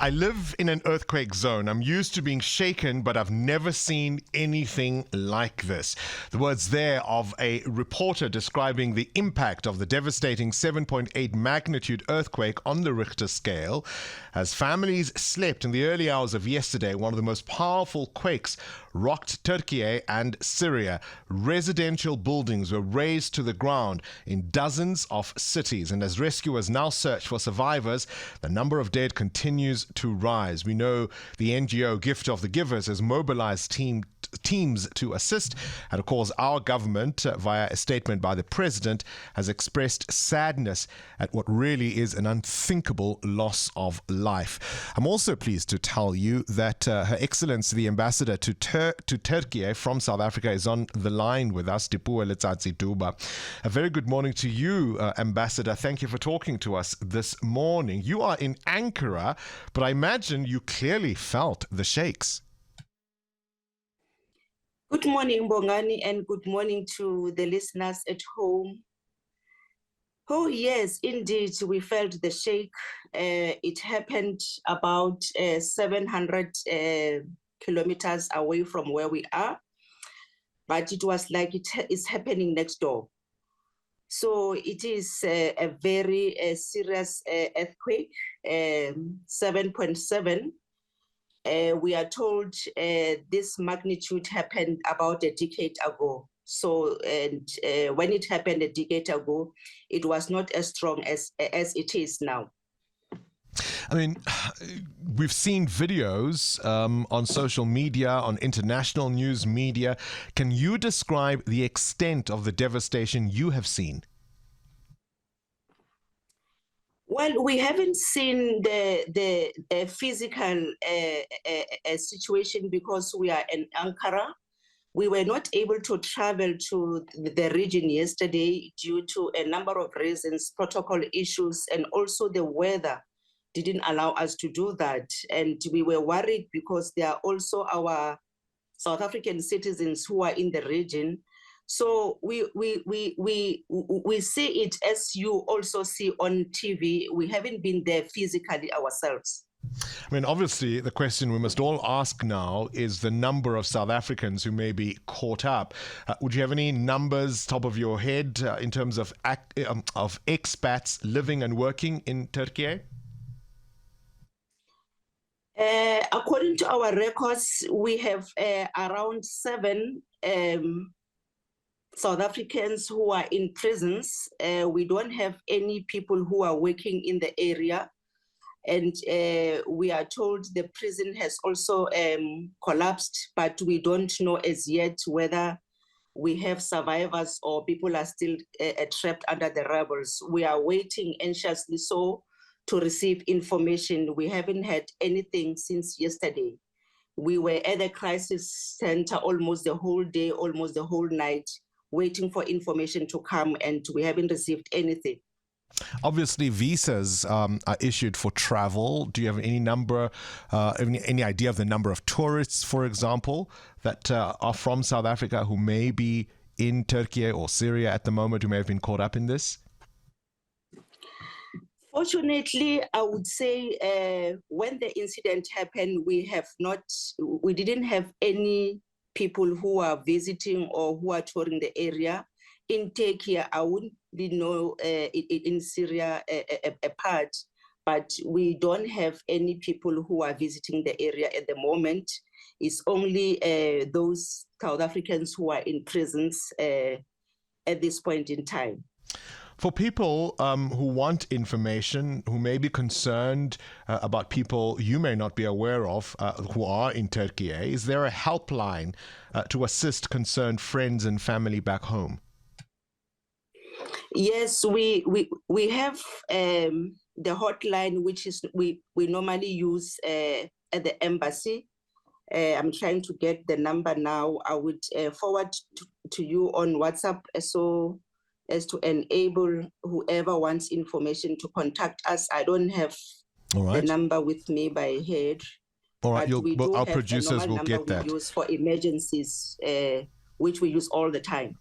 I live in an earthquake zone. I'm used to being shaken, but I've never seen anything like this. The words there of a reporter describing the impact of the devastating 7.8 magnitude earthquake on the Richter scale. As families slept in the early hours of yesterday, one of the most powerful quakes rocked Turkey and Syria. Residential buildings were razed to the ground in dozens of cities. And as rescuers now search for survivors, the number of dead continues to rise. We know the NGO Gift of the Givers has mobilized teams to assist. And of course, our government, via a statement by the president, has expressed sadness at what really is an unthinkable loss of life. I'm also pleased to tell you that Her Excellency, the Ambassador to Turkey from South Africa, is on the line with us, Dipuo Letsatsi Duba. A very good morning to you, Ambassador. Thank you for talking to us this morning. You are in Ankara, but I imagine you clearly felt the shakes. Good morning, Bongani, and good morning to the listeners at home. Oh, yes, indeed, we felt the shake. It happened about 700 kilometers away from where we are, but it was like it is happening next door. So it is a very serious earthquake, 7.7. We are told this magnitude happened about a decade ago. So, and when it happened a decade ago, it was not as strong as it is now. I mean, we've seen videos on social media, on international news media. Can you describe the extent of the devastation you have seen? Well, we haven't seen the physical situation because we are in Ankara. We were not able to travel to the region yesterday due to a number of reasons, protocol issues, and also the weather didn't allow us to do that. And we were worried because there are also our South African citizens who are in the region. So we see it as you also see on TV. We haven't been there physically ourselves. I mean, obviously, the question we must all ask now is the number of South Africans who may be caught up. Would you have any numbers top of your head in terms of expats living and working in Turkey? According to our records, we have around 7 South Africans who are in prisons. We don't have any people who are working in the area. And we are told the prison has also collapsed, but we don't know as yet whether we have survivors or people are still trapped under the rubbles. We are waiting anxiously so to receive information. We haven't had anything since yesterday. We were at the crisis center almost the whole day, almost the whole night, waiting for information to come, and we haven't received anything. Obviously, visas are issued for travel. Do you have any number, any idea of the number of tourists, for example, that are from South Africa who may be in Turkey or Syria at the moment, who may have been caught up in this? Fortunately, I would say when the incident happened, we didn't have any people who are visiting or who are touring the area. In Turkey, I wouldn't know in Syria a part, but we don't have any people who are visiting the area at the moment. It's only those South Africans who are in prisons at this point in time. For people who want information, who may be concerned about people you may not be aware of who are in Turkey, is there a helpline to assist concerned friends and family back home? Yes, we have the hotline, which is we normally use at the embassy. I'm trying to get the number now. I would forward to you on WhatsApp so as to enable whoever wants information to contact us. I don't have the number with me by head. All right, our producers will get that. We use for emergencies, which we use all the time.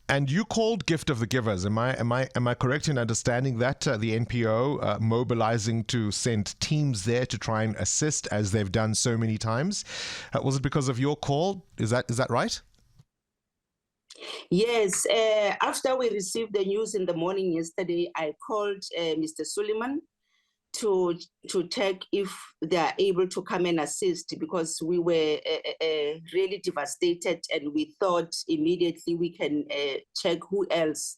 And you called Gift of the Givers. Am I correct in understanding that the NPO mobilizing to send teams there to try and assist as they've done so many times? Was it because of your call? Is that right? Yes. After we received the news in the morning yesterday, I called Mr. Suleiman to check if they are able to come and assist, because we were really devastated, and we thought immediately we can check who else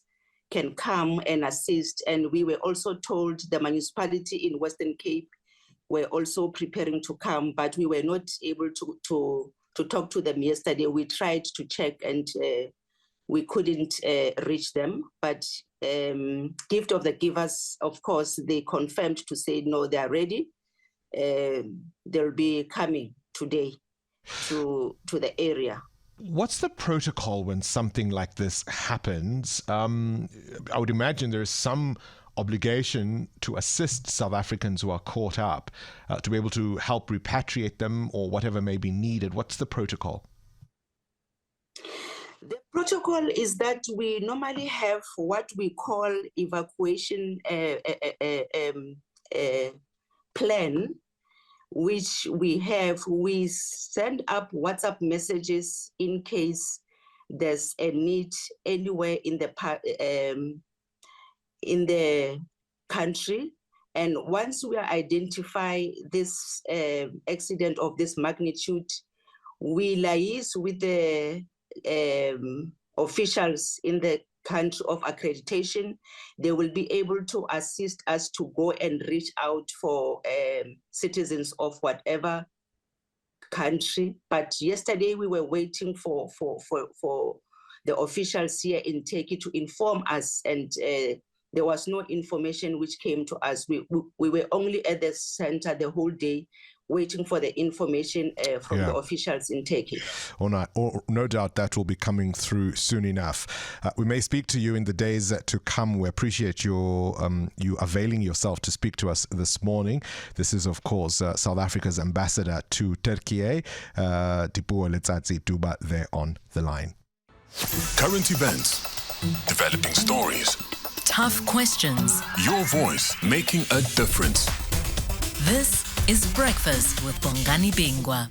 can come and assist. And we were also told the municipality in Western Cape were also preparing to come, but we were not able to talk to them yesterday. We tried to check, and we couldn't reach them. But Gift of the Givers, of course, they confirmed to say no, they are ready. They'll be coming today to the area. What's the protocol when something like this happens? I would imagine there is some obligation to assist South Africans who are caught up, to be able to help repatriate them or whatever may be needed. What's the protocol? The protocol is that we normally have what we call evacuation plan, which we send up WhatsApp messages in case there's a need anywhere in the country. And once we identify this accident of this magnitude, we liaise with the officials in the country of accreditation. They will be able to assist us to go and reach out for citizens of whatever country. But yesterday we were waiting for the officials here in Turkey to inform us, and there was no information which came to us. We were only at the center the whole day, waiting for the information from the officials in Turkey. No doubt that will be coming through soon enough. We may speak to you in the days to come. We appreciate you availing yourself to speak to us this morning. This is, of course, South Africa's ambassador to Turkey, Dipuo Letsatsi Duba, there on the line. Current events, developing stories, tough questions. Your voice making a difference. This is Breakfast with Bongani Bingwa.